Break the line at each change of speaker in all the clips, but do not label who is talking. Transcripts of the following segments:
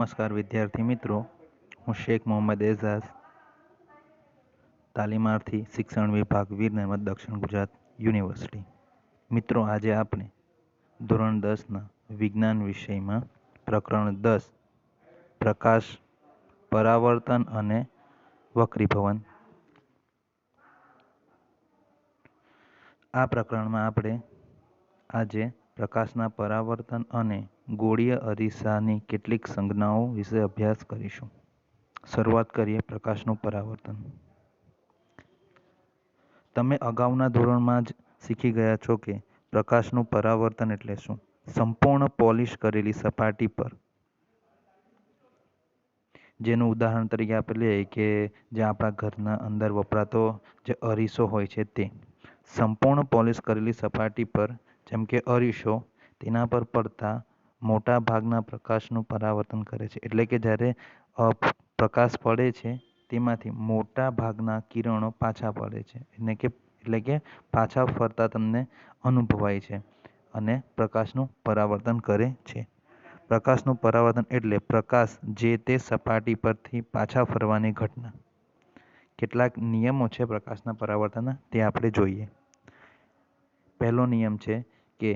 નમસ્કાર વિદ્યાર્થી મિત્રો, હું શેખ મોહમ્મદ એઝાઝ, તાલીમાર્થી શિક્ષણ વિભાગ વીર નર્મદ દક્ષિણ ગુજરાત યુનિવર્સિટી. મિત્રો, આજે આપણે ધોરણ 10ના વિજ્ઞાન વિષયમાં પ્રકરણ 10 પ્રકાશ, પરાવર્તન અને વક્રીભવન. આ પ્રકરણમાં આપણે આજે પ્રકાશના પરાવર્તન અને ગોળીય અરીસાની કેટલીક સંજ્ઞાઓ વિશે અભ્યાસ કરીશું. શરૂઆત કરીએ પ્રકાશનું પરાવર્તન. તમે અગાઉના ધોરણમાં જ શીખી ગયા છો કે પ્રકાશનું પરાવર્તન એટલે શું. સંપૂર્ણ પોલિશ કરેલી સપાટી પર, જેનું ઉદાહરણ તરીકે આપણે લઈએ કે જે આપણા ઘરના અંદર વપરાતો જે અરીસો હોય છે તે સંપૂર્ણ પોલિશ કરેલી સપાટી પર, જેમ કે અરીસો, તેના પર પડતા મોટા ભાગના પ્રકાશનું પરાવર્તન કરે છે. એટલે કે જ્યારે પ્રકાશ પડે છે તેમાંથી મોટા ભાગના કિરણો પાછા પડે છે, એટલે કે પાછા ફરતા તમને અનુભવાય છે અને પ્રકાશનું પરાવર્તન કરે છે. પ્રકાશનું પરાવર્તન એટલે પ્રકાશ જે તે સપાટી પરથી પાછા ફરવાની ઘટના. કેટલાક નિયમો છે પ્રકાશના પરાવર્તનના, તે આપણે જોઈએ. પહેલો નિયમ છે કે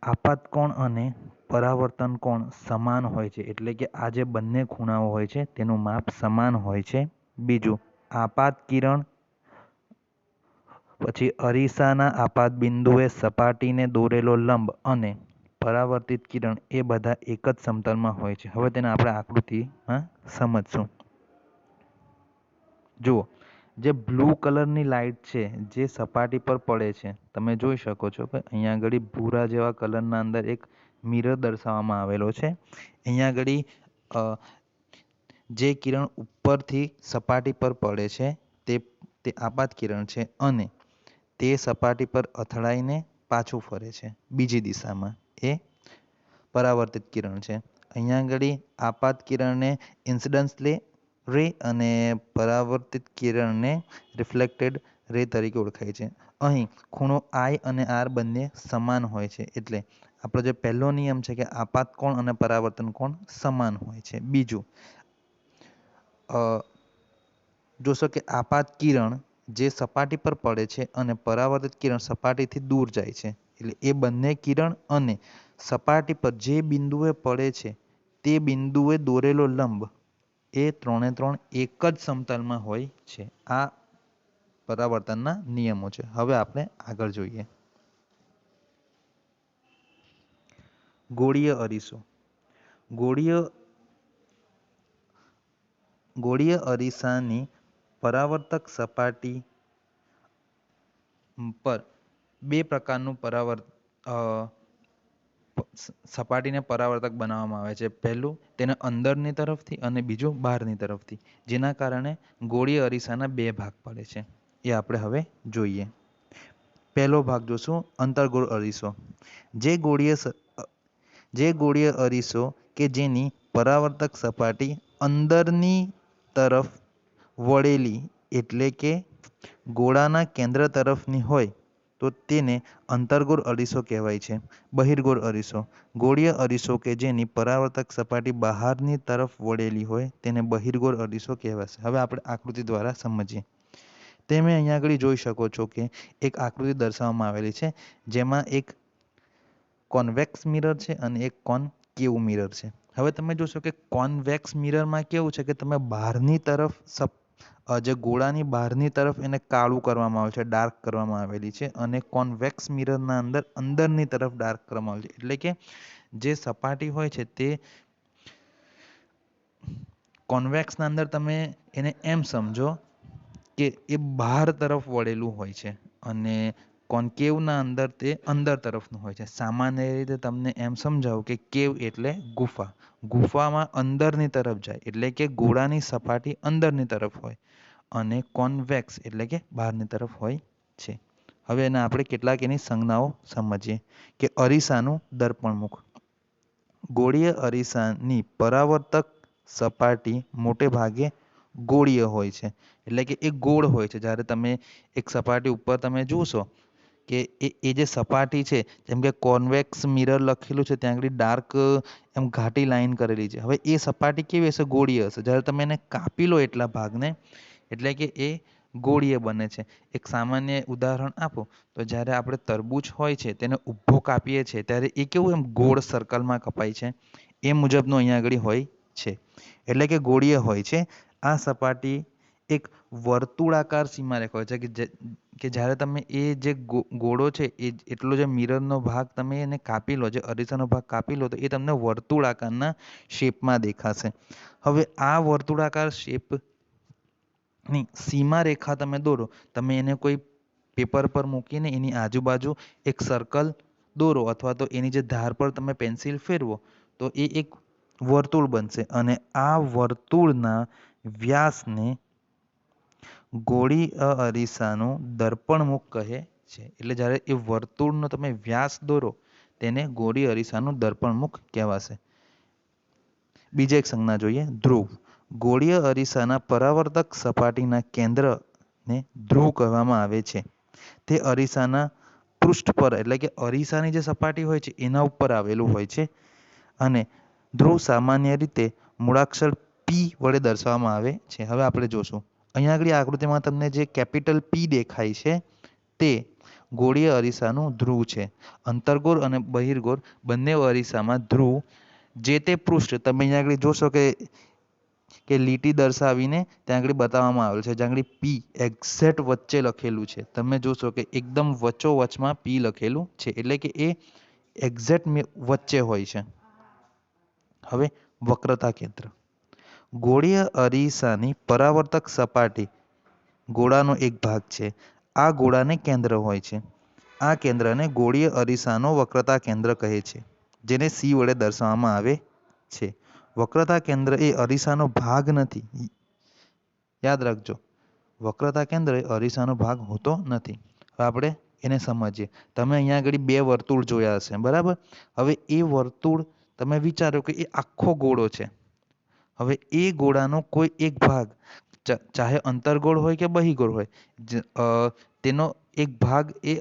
આપાત કોણ અને પરાવર્તન કોણ સમાન હોય છે. એટલે કે આ જે બંને ખૂણાઓ હોય છે તેનું માપ સમાન હોય છે. બીજું, આપાત કિરણ પછી અરીસાના આપાત બિંદુએ સપાટીને દોરેલો લંબ અને પરાવર્તિત કિરણ એ બધા એક જ સમતલમાં હોય છે. હવે તેને આપણે આકૃતિમાં સમજશું. જુઓ, જે બ્લુ કલરની લાઇટ છે જે સપાટી પર પડે છે, તમે જોઈ શકો છો કે અહીંયા આગળ ભૂરા જેવા કલરના અંદર એક મિરર દર્શાવવામાં આવેલો છે. અહીંયા આગળ જે કિરણ ઉપરથી સપાટી પર પડે છે તે આપાત કિરણ છે અને તે સપાટી પર અથડાઈને પાછું ફરે છે બીજી દિશામાં, એ પરાવર્તિત કિરણ છે. અહીંયા આગળ આપાત કિરણને ઇન્સિડન્સ રે અને પરાવર્તિત કિરણને રિફ્લેક્ટેડ રે તરીકે ઓળખાય છે. અહીં ખૂણો I અને R બંને સમાન હોય છે. એટલે આપણો જે પહેલો નિયમ છે કે આપાત કોણ અને પરાવર્તન કોણ સમાન હોય છે. બીજું, જોશો કે આપાત કિરણ જે સપાટી પર પડે છે અને પરાવર્તિત કિરણ સપાટીથી દૂર જાય છે. એટલે એ બંને કિરણ અને સપાટી પર જે બિંદુએ પડે છે તે બિંદુએ દોરેલો લંબ એ ત્રણે ત્રણ એક જ સમતલમાં હોય છે. આ પરાવર્તનના નિયમો છે. હવે આપણે આગળ જોઈએ. ગોળીય અરીસો. ગોળીય અરીસાની પરાવર્તક સપાટી પર બે પ્રકારનું સપાટીને પરાવર્તક બનાવવામાં આવે છે. પહેલું તેને અંદરની તરફથી અને બીજું બહારની તરફથી, જેના કારણે ગોળીય અરીસાના બે ભાગ પડે છે. એ આપણે હવે જોઈએ. પહેલો ભાગ જોશું, અંતર્ગોળ અરીસો. જે ગોળીય અરીસો કે જેની પરાવર્તક સપાટી અંદરની તરફ વળેલી, એટલે કે ગોળાના કેન્દ્ર તરફની હોય તો તેને અંતર્ગોળ અરીસો કહેવાય છે. બહિર્ગોળ અરીસો. ગોળીય અરીસો કે જેની પરાવર્તક સપાટી બહારની તરફ વળેલી હોય તેને બહિર્ગોળ અરીસો કહેવાશે. હવે આપણે આકૃતિ દ્વારા સમજીએ. તમે અહીંયા આગળ જોઈ શકો છો કે એક આકૃતિ દર્શાવવામાં આવેલી છે, જેમાં એક કોન્વેક્સ મિરર છે અને એક કોનકેવ મિરર છે. હવે તમે જોશો કે કોન્વેક્સ મિરરમાં કેવું છે કે તમે બહારની તરફ જે ગોળાની બહારની તરફ એને કાળું કરવામાં આવે છે, ડાર્ક કરવામાં આવેલી છે, અને કોન્વેક્સ મિરરના અંદરની તરફ ડાર્ક કરવામાં આવે છે. એટલે કે જે સપાટી હોય છે તે કોન્વેક્સના અંદર તમે એને એમ સમજો કે એ બહાર તરફ વળેલું હોય છે અને કોન્કેવના અંદર તે અંદર તરફનું હોય છે. સામાન્ય રીતે તમને એમ સમજાવું કે કેવ એટલે ગુફા. ગુફામાં અંદરની તરફ જાય એટલે કે ગોળાની સપાટી અંદરની તરફ હોય અને કોન્વેક્સ એટલે કે બહારની તરફ હોય છે. હવે એના આપણે કેટલાક એની સંજ્ઞાઓ સમજીએ કે અરીસાનું દર્પણમુખ. ગોળીય અરીસાની પરાવર્તક સપાટી મોટે ભાગે ગોળીય હોય છે. એટલે કે એ ગોળ હોય છે. જ્યારે તમે એક સપાટી ઉપર તમે જોશો કે એ જે સપાટી છે, જેમ કે કોન્વેક્સ મિરર લખેલું છે ત્યાં આગળ ડાર્ક એમ ઘાટી લાઈન કરેલી છે. હવે એ સપાટી કેવી હશે? ગોળીય હશે. જ્યારે તમે એને કાપી લો એટલા ભાગને, એટલે કે એ ગોળીય બને છે. એક સામાન્ય ઉદાહરણ આપો તો જ્યારે આપણે તરબૂચ હોય છે તેને ઊભો કાપીએ છીએ ત્યારે એ કેવું એમ ગોળ સર્કલમાં કપાય છે, એ મુજબનું અહીંયા આગળ હોય છે, એટલે કે ગોળીય હોય છે. આ સપાટી એક વર્તુળાકાર સીમારેખા હોય છે કે જ્યારે તમે એ જે ગોળો છે એ એટલો જે મિરરનો ભાગ તમે એને કાપી લો, જે અરીસાનો ભાગ કાપી લો, તો એ તમને વર્તુળાકારના શેપમાં દેખાશે. હવે આ વર્તુળાકાર શેપની સીમારેખા તમે દોરો, તમે એને કોઈ પેપર પર મૂકીને એની આજુબાજુ એક સર્કલ દોરો અથવા તો એની જે ધાર પર તમે પેન્સિલ ફેરવો તો એ એક વર્તુળ બનશે અને આ વર્તુળના વ્યાસને ગોળીય અરીસાનું દર્પણમુખ કહે છે. એટલે જ્યારે એ વર્તુળનો તમે વ્યાસ દોરો તેને ગોળીય અરીસાનું દર્પણમુખ કહેવાશે. બીજા એક સંજ્ઞા જોઈએ, ધ્રુવ. ગોળીય અરીસાના પરાવર્તક સપાટીના કેન્દ્રને ધ્રુવ કહેવામાં આવે છે. તે અરીસાના પૃષ્ઠ પર એટલે કે અરીસાની જે સપાટી હોય છે એના ઉપર આવેલું હોય છે અને ધ્રુવ સામાન્ય રીતે મૂળાક્ષર પી વડે દર્શાવવામાં આવે છે. હવે આપણે જોશું અહીંયા આગળ આકૃતિમાં તમને જે કેપિટલ પી દેખાય છે તે ગોળીય અરીસાનું ધ્રુવ છે. અંતર્ગોળ અને બહિર્ગોળ બંને અરીસામાં ધ્રુવ જે તે પૃષ્ઠ તમે અહીંયા આગળ જોશો કે લીટી દર્શાવીને ત્યાં આગળ બતાવવામાં આવેલ છે. જ્યાં આગળ પી એક્ઝેક્ટ વચ્ચે લખેલું છે. તમે જોશો કે એકદમ વચ્ચોવચમાં પી લખેલું છે, એટલે કે એ એક્ઝેક્ટ વચ્ચે હોય છે. હવે વક્રતા કેન્દ્ર. ગોળીય અરીસાની પરાવર્તક સપાટી ગોળાનો એક ભાગ છે. આ ગોળાને કેન્દ્ર હોય છે. આ કેન્દ્રને ગોળીય અરીસાનો વક્રતા કેન્દ્ર કહે છે, જેને સી વડે દર્શાવવામાં આવે છે. વક્રતા કેન્દ્ર એ અરીસાનો ભાગ નથી. યાદ રાખજો, વક્રતા કેન્દ્ર એ અરીસાનો ભાગ હોતો નથી. હવે આપણે એને સમજીએ. તમે અહીંયા આગળ બે વર્તુળ જોયા હશે, બરાબર? હવે એ વર્તુળ તમે વિચારો કે એ આખો ગોળો છે. હવે એ ગોળાનો કોઈ એક ભાગ, ચાહે અંતર્ગોળ હોય કે બહિર્ગોળ હોય, તેનો એક ભાગ એ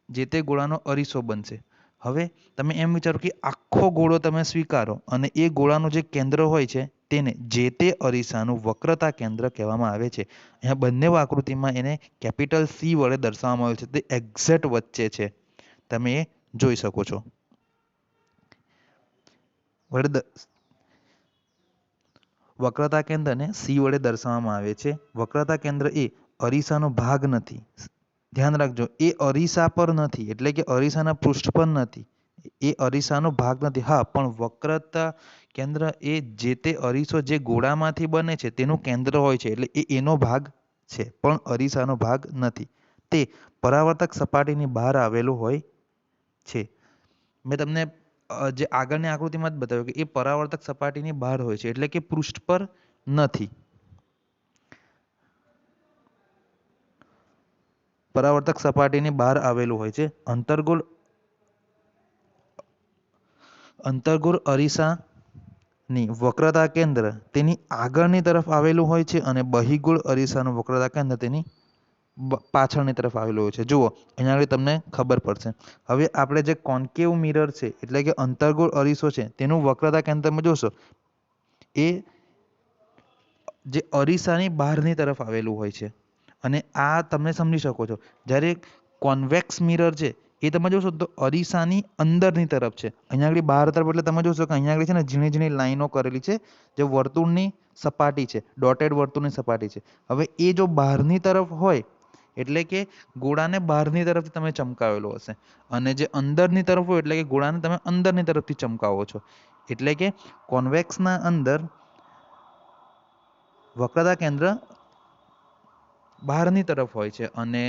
જે તે ગોળાનો અરીસો બનશે. હવે તમે એમ વિચારો કે આખો ગોળો તમે સ્વીકારો અને એ ગોળાનું જે કેન્દ્ર હોય છે તેને જે તે અરીસાનું વક્રતા કેન્દ્ર કહેવામાં આવે છે. અહીંયા બંને આકૃતિમાં એને કેપિટલ સી વડે દર્શાવવામાં આવે છે. તે એક્ઝેક્ટ વચ્ચે છે, તમે એ જોઈ શકો છો. વક્રતા કેન્દ્રને સી વડે દર્શાવવામાં આવે છે. વક્રતા કેન્દ્ર એ અરીસાનો ભાગ નથી. ધ્યાન રાખજો, એ અરીસા પર નથી, એટલે કે અરીસાના પૃષ્ઠ પર નથી. એ અરીસાનો ભાગ નથી. હા, પણ વક્રતા કેન્દ્ર એ જે તે અરીસો જે ગોળામાંથી બને છે તેનું કેન્દ્ર હોય છે, એટલે એનો ભાગ છે, પણ અરીસાનો ભાગ નથી. તે પરાવર્તક સપાટીની બહાર આવેલું હોય છે. મેં તમને જે આગળની આકૃતિમાં જ બતાવ્યું કે એ પરાવર્તક સપાટીની બહાર હોય છે, એટલે કે પૃષ્ઠ પર નથી. પરાવર્તક સપાટીની બહાર આવેલું હોય છે. અંતર્ગોળ અરીસાની વક્રતા કેન્દ્ર તેની આગળની તરફ આવેલું હોય છે અને બહિર્ગોળ અરીસાનું વક્રતા કેન્દ્ર તેની પાછળની તરફ આવેલું હોય છે. જુઓ, અહીંયા આગળ તમને ખબર પડશે. હવે આપણે જે કોન્કેવ મિરર છે એટલે કે અંતર્ગોળ અરીસો છે તેનું વક્રતા કેન્દ્ર તમે જોશો એ જે અરીસાની બહારની તરફ આવેલું હોય છે અને આ તમે સમજી શકો છો. જ્યારે કોન્વેક્સ મિરર છે એ તમે જોશો તો અરીસાની અંદરની તરફ છે. અહીંયા આગળ બહાર તરફ એટલે તમે જોશો કે અહીંયા આગળ છે ને ઝીણી ઝીણી લાઈનો કરેલી છે જે વર્તુળની સપાટી છે, ડોટેડ વર્તુળની સપાટી છે. હવે એ જો બહારની તરફ હોય એટલે કે ગોળાને બહારની તરફથી તમે ચમકાવેલો હશે અને જે અંદરની તરફ હોય એટલે કે ગોળાને તમે અંદરની તરફથી ચમકાવો છો. એટલે કે કોન્વેક્સના અંદર વક્રતા કેન્દ્ર બહારની તરફ હોય છે અને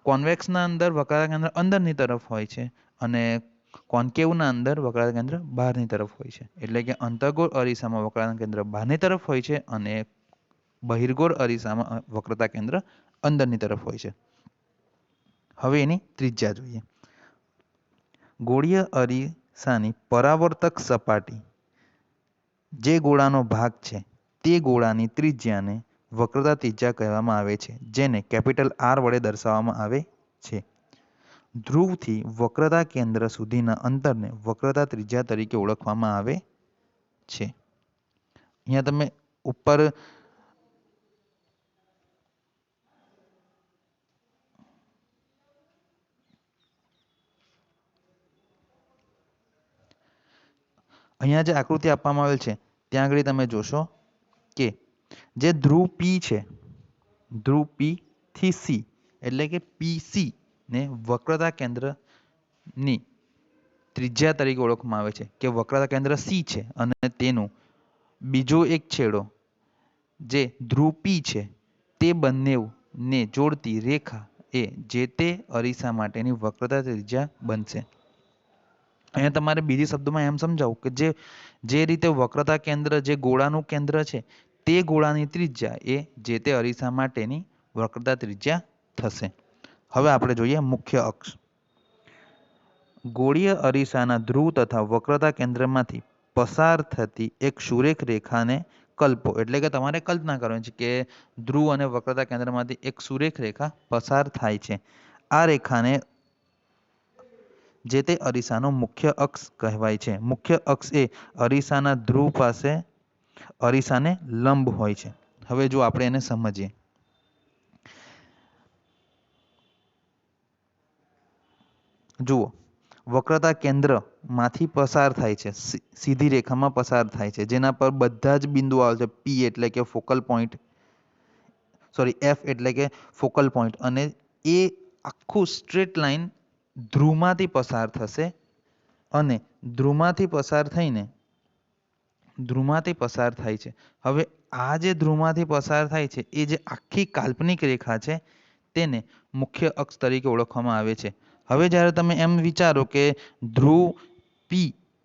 કોન્વેક્સના અંદર વક્રતા કેન્દ્ર અંદરની તરફ હોય છે અને કોન્કેવના અંદર વક્રતા કેન્દ્ર બહારની તરફ હોય છે. એટલે કે અંતર્ગોળ અરીસામાં વક્રતા કેન્દ્ર બહારની તરફ હોય છે અને બહિર્ગોળ અરીસામાં વક્રતા કેન્દ્ર અંદરની તરફ હોય છે. હવે એની ત્રિજ્યા જોઈએ. ગોળીય અરીસાની પરાવર્તક સપાટી જે ગોળાનો ભાગ છે તે ગોળાની ત્રિજ્યાને વક્રતા ત્રિજ્યા કહેવામાં આવે છે, જેને કેપિટલ R વડે દર્શાવવામાં આવે છે. ધ્રુવથી વક્રતા કેન્દ્ર સુધીના અંતરને વક્રતા ત્રિજ્યા તરીકે ઓળખવામાં આવે છે. અહીંયા તમે ઉપર અહીંયા જે આકૃતિ આપવામાં આવેલ છે ત્યાં આગળ તમે જોશો કે જે ધ્રુવ P છે, ધ્રુવ P થી C એટલે કે PC ને વક્રતા કેન્દ્રની ત્રિજ્યા તરીકે ઓળખવામાં આવે છે કે વક્રતા કેન્દ્ર C છે અને તેનું બીજો એક છેડો જે ધ્રુવ P છે તે બંનેને જોડતી રેખા એ જે તે અરીસા માટેની વક્રતા ત્રિજ્યા બનશે. અહીંયા તમારે બીજી શબ્દોમાં એમ સમજાવું કે જે રીતે વક્રતા કેન્દ્ર જે ગોળાનું કેન્દ્ર છે તે ગોળાની ત્રિજ્યા એ જે તે અરીસા માટેની વક્રતા ત્રિજ્યા થશે. હવે આપણે જોઈએ મુખ્ય અક્ષ. ગોળીય અરીસાના ધ્રુવ તથા વક્રતા કેન્દ્રમાંથી પસાર થતી એક સુરેખ રેખાને કલ્પો. એટલે કે તમારે કલ્પના કરવાની છે કે ધ્રુવ અને વક્રતા કેન્દ્રમાંથી એક સુરેખ રેખા પસાર થાય છે. આ રેખાને જે તે અરીસાનો મુખ્ય અક્ષ કહેવાય છે. મુખ્ય અક્ષ એ અરીસાના ધ્રુવ પાસે અરીસાને લંબ હોય છે. હવે જો આપણે એને સમજીએ, જુઓ વક્રતા કેન્દ્રમાંથી પસાર થાય છે, સીધી રેખામાં પસાર થાય છે, જેના પર બધા જ બિંદુઓ આવે છે. P એટલે કે ફોકલ પોઈન્ટ, સોરી F એટલે કે ફોકલ પોઈન્ટ, અને એ આખું સ્ટ્રેટ લાઈન ધ્રુવમાંથી પસાર થશે અને ધ્રુવમાંથી પસાર થાય છે. હવે આ જે ધ્રુવમાંથી પસાર થાય છે એ જે આખી કાલ્પનિક રેખા છે તેને મુખ્ય અક્ષ તરીકે ઓળખવામાં આવે છે. હવે જ્યારે તમે એમ વિચારો કે ધ્રુવ P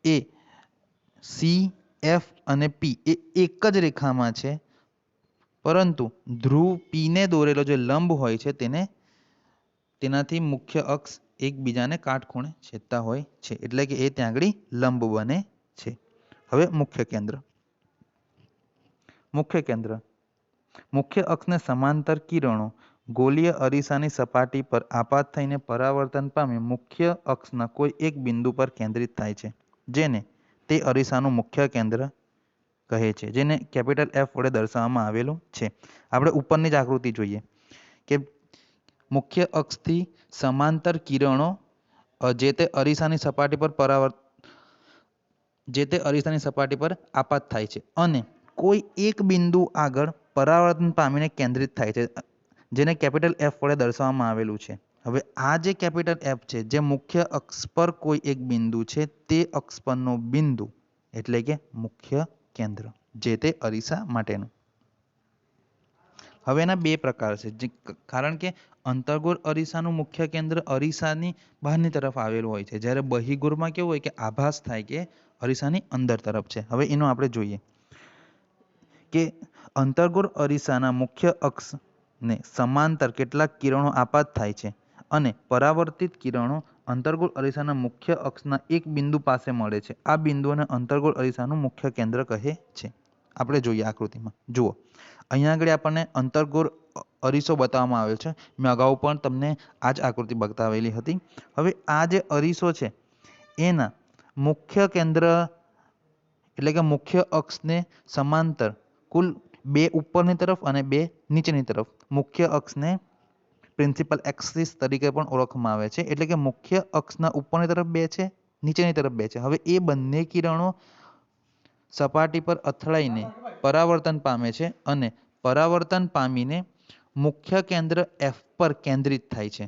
એ C, F અને P એ એક જ રેખામાં છે, પરંતુ ધ્રુવ P ને દોરેલો જે લંબ હોય છે તેનાથી મુખ્ય અક્ષ એકબીજાને કાટખૂણે છેદતા હોય છે, એટલે કે એ ત્યાં આગળ લંબ બને છે. હવે મુખ્ય અક્ષને સમાંતર કિરણો ગોલીય અરીસાની સપાટી પર આપાત થઈને પરાવર્તન પામી મુખ્ય અક્ષના કોઈ એક બિંદુ પર કેન્દ્રિત થાય છે, જેને તે અરીસાનું મુખ્ય કેન્દ્ર કહે છે, જેને કેપિટલ F વડે દર્શાવવામાં આવેલું છે. આપણે ઉપરની જ આકૃતિ જોઈએ કે મુખ્ય અક્ષથી સમાંતર કિરણો જે તે અરીસાની સપાટી પર આપાત થાય છે અને કોઈ એક બિંદુ આગળ પરાવર્તન પામીને કેન્દ્રિત થાય છે, જેને કેપિટલ F વડે દર્શાવવામાં આવેલું છે. હવે આ જે કેપિટલ F છે જે મુખ્ય અક્ષ પર કોઈ એક બિંદુ છે તે અક્ષ પરનો બિંદુ એટલે કે મુખ્ય કેન્દ્ર જે તે અરીસા માટેનું. હવે એના બે પ્રકાર છે, કારણ કે અંતર્ગોળ અરીસાનું મુખ્ય કેન્દ્ર અરીસાની બહારની તરફ આવેલું હોય છે, જ્યારે બહિર્ગોળમાં કેવું હોય કે આભાસ થાય કે અરીસાની અંદર તરફ છે. હવે એનો આપણે જોઈએ કે અંતર્ગોળ અરીસાના મુખ્ય અક્ષને સમાંતર કેટલાક કિરણો આપાત થાય છે અને પરાવર્તિત કિરણો અંતર્ગોળ અરીસાના મુખ્ય અક્ષના એક બિંદુ પાસે મળે છે. આ બિંદુને અંતર્ગોળ અરીસાનું મુખ્ય કેન્દ્ર કહે છે. આપણે જોઈએ આકૃતિમાં, જુઓ અહીંયા આગળ આપણને અંતર્ગોળ અરીસો બતાવવામાં આવેલ છે. મેં અગાઉ પણ તમને આ જ આકૃતિ બતાવેલી હતી. હવે આ જે અરીસો છે એના મુખ્ય કેન્દ્ર એટલે કે મુખ્ય અક્ષને સમાંતર કુલ બે ઉપરની તરફ અને બે નીચેની તરફ મુખ્ય અક્ષને પ્રિન્સિપલ એક્સિસ તરીકે પણ ઓળખવામાં આવે છે. એટલે કે મુખ્ય અક્ષના ઉપરની તરફ બે છે, નીચેની તરફ બે છે. હવે એ બંને કિરણો સપાટી પર અથડાઈને પરાવર્તન પામે છે અને પરાવર્તન પામીને મુખ્ય કેન્દ્ર F પર કેન્દ્રિત થાય છે.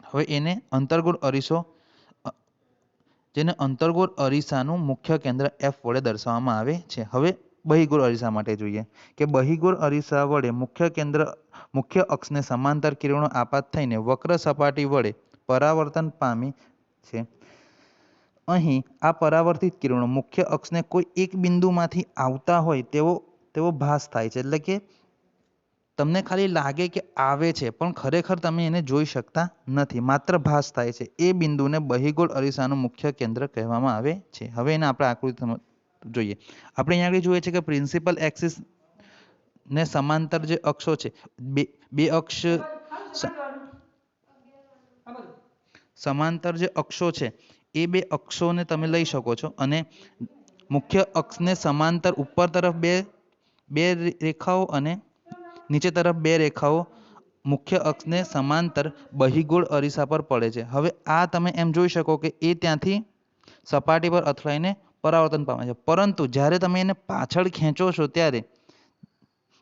હવે એને અંતર્ગોળ અરીસો, જેને અંતર્ગોળ અરીસાનું મુખ્ય કેન્દ્ર F વડે દર્શાવવામાં આવે છે. હવે બહિર્ગોળ અરીસા માટે જોઈએ કે બહિર્ગોળ અરીસા વડે મુખ્ય અક્ષને સમાંતર કિરણો આપાત થઈને વક્ર સપાટી વડે પરાવર્તન પામી છે. અહીં આ પરાવર્તિત કિરણો મુખ્ય અક્ષને કોઈ એક બિંદુમાંથી આવતા હોય તેવો ભાસ થાય છે. એટલે કે તમને ખાલી લાગે કે આવે છે પણ ખરેખર તમે એને જોઈ શકતા નથી, માત્ર ભાસ થાય છે. એ બિંદુને બહિર્ગોળ અરીસાનું મુખ્ય કેન્દ્ર કહેવામાં આવે છે. હવે એને આપણે આકૃતિ જોઈએ. આપણે અહીંયા આગળ જોઈએ છે કે પ્રિન્સિપલ એક્સિસ ને સમાંતર જે અક્ષો છે, બે અક્ષ સમાંતર જે અક્ષો છે એ બે અક્ષોને તમે લઈ શકો છો અને મુખ્ય અક્ષને સમાંતર ઉપર તરફ બે રેખાઓ અને નીચે તરફ બે રેખાઓ મુખ્ય અક્ષને સમાંતર બહિગોળ અરીસા પર પડે છે. હવે આ તમે એમ જોઈ શકો કે એ ત્યાંથી સપાટી પર અથડાઈને પરાવર્તન પામે છે, પરંતુ જ્યારે તમે એને પાછળ ખેંચો છો ત્યારે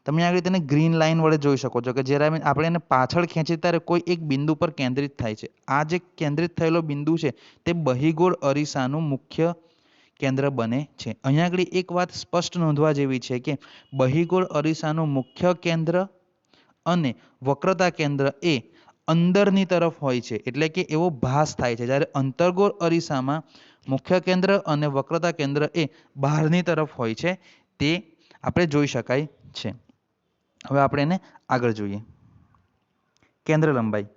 તમે આગળ તેને ગ્રીન લાઇન વડે જોઈ શકો છો કે જ્યારે આપણે એને પાછળ ખેંચીએ ત્યારે કોઈ એક બિંદુ પર કેન્દ્રિત થાય છે. આ જે કેન્દ્રિત થયેલો બિંદુ છે તે બહિગોળ અરીસાનું મુખ્ય કેન્દ્ર બને છે. અહીંયા આગળ એક વાત સ્પષ્ટ નોંધવા જેવી છે કે બહિગોળ અરીસાનું મુખ્ય કેન્દ્ર અને વક્રતા કેન્દ્ર એ અંદરની તરફ હોય છે, એટલે કે એવો ભાસ થાય છે. જ્યારે અંતર્ગોળ અરીસામાં મુખ્ય કેન્દ્ર અને વક્રતા કેન્દ્ર એ બહારની તરફ હોય છે, તે આપણે જોઈ શકાય છે. હવે આપણે એને આગળ જોઈએ. કેન્દ્ર લંબાઈ.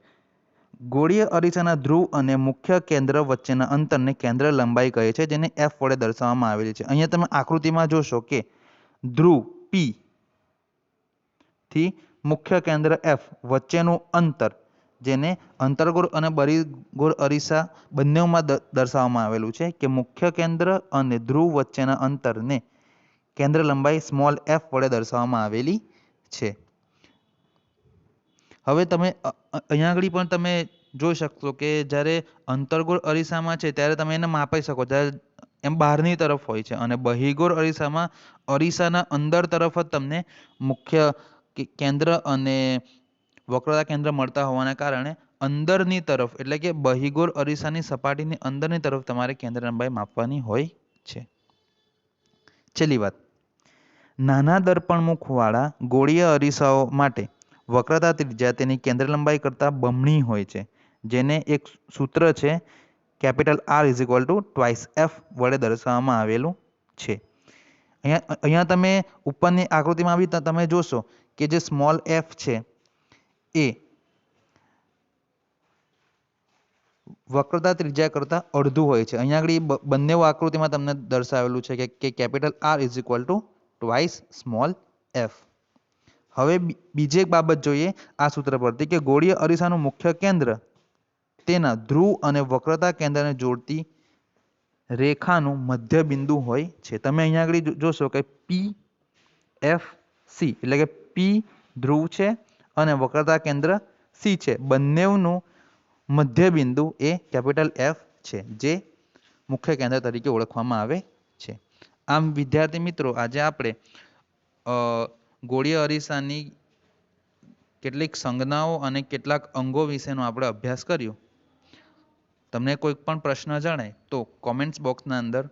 ગોળીય અરીસાના ધ્રુવ અને મુખ્ય કેન્દ્ર વચ્ચેના અંતરને કેન્દ્ર લંબાઈ કહે છે, જેને એફ વડે દર્શાવવામાં આવેલી છે. અહીંયા તમે આકૃતિમાં જોશો કે ધ્રુવ પી થી મુખ્ય કેન્દ્ર એફ વચ્ચેનું અંતર, જેને અંતર્ગોળ અને બહિર્ગોળ અરીસા બંનેમાં દર્શાવવામાં આવેલું છે કે મુખ્ય કેન્દ્ર અને ધ્રુવ વચ્ચેના અંતરને કેન્દ્ર લંબાઈ સ્મોલ એફ વડે દર્શાવવામાં આવેલી છે. હવે તમે અહીંયા આગળ પણ તમે જોઈ શકશો કે જ્યારે અંતર્ગોળ અરીસામાં છે ત્યારે તમે એને માપી શકો, જ્યારે એમ બહારની તરફ હોય છે, અને બહિર્ગોળ અરીસામાં અરીસાના અંદર તરફ જ તમને મુખ્ય કેન્દ્ર અને વક્રતા કેન્દ્ર મળતા હોવાના કારણે અંદરની તરફ, એટલે કે બહિર્ગોળ અરીસાની સપાટીની અંદરની તરફ તમારે કેન્દ્ર લંબાઈ માપવાની હોય છે. છેલ્લી વાત, નાના દર્પણમુખવાળા ગોળીય અરીસાઓ માટે વક્રતા ત્રિજ્યા તેની કેન્દ્ર લંબાઈ કરતાં બમણી હોય છે, જેને એક સૂત્ર છે R = F વડે દર્શાવવામાં આવેલું છે. અહીંયા તમે ઉપરની આકૃતિમાં બી તમે જોશો કે જે સ્મોલ એફ છે એ વક્રતા ત્રિજ્યા કરતાં અડધું હોય છે. અહીંયા આગળ બંને આકૃતિમાં તમને દર્શાવેલું છે કે R = f. હવે બીજી એક બાબત જોઈએ આ સૂત્ર પરથી કે ગોળીય અરીસાનું મુખ્ય કેન્દ્ર તેના ધ્રુવ અને વક્રતા કેન્દ્રને જોડતી રેખાનું મધ્ય બિંદુ હોય છે. તમે અહીંયા આગળ જોશો કે PFC, એટલે કે P ધ્રુવ છે અને વક્રતા કેન્દ્ર C છે, બંનેનું મધ્ય બિંદુ એ F છે, જે મુખ્ય કેન્દ્ર તરીકે ઓળખવામાં આવે છે. આમ વિદ્યાર્થી મિત્રો, આજે આપણે ગોળીય અરીસાની કેટલીક સંજ્ઞાઓ અને કેટલાક અંગો વિશેનો આપણે અભ્યાસ કર્યો. તમને કોઈ પણ પ્રશ્ન જણાય તો કોમેન્ટ્સ બોક્સના અંદર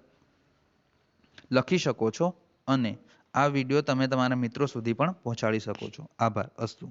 લખી શકો છો અને આ વિડીયો તમે તમારા મિત્રો સુધી પણ પહોંચાડી શકો છો. આભાર. અસ્તુ.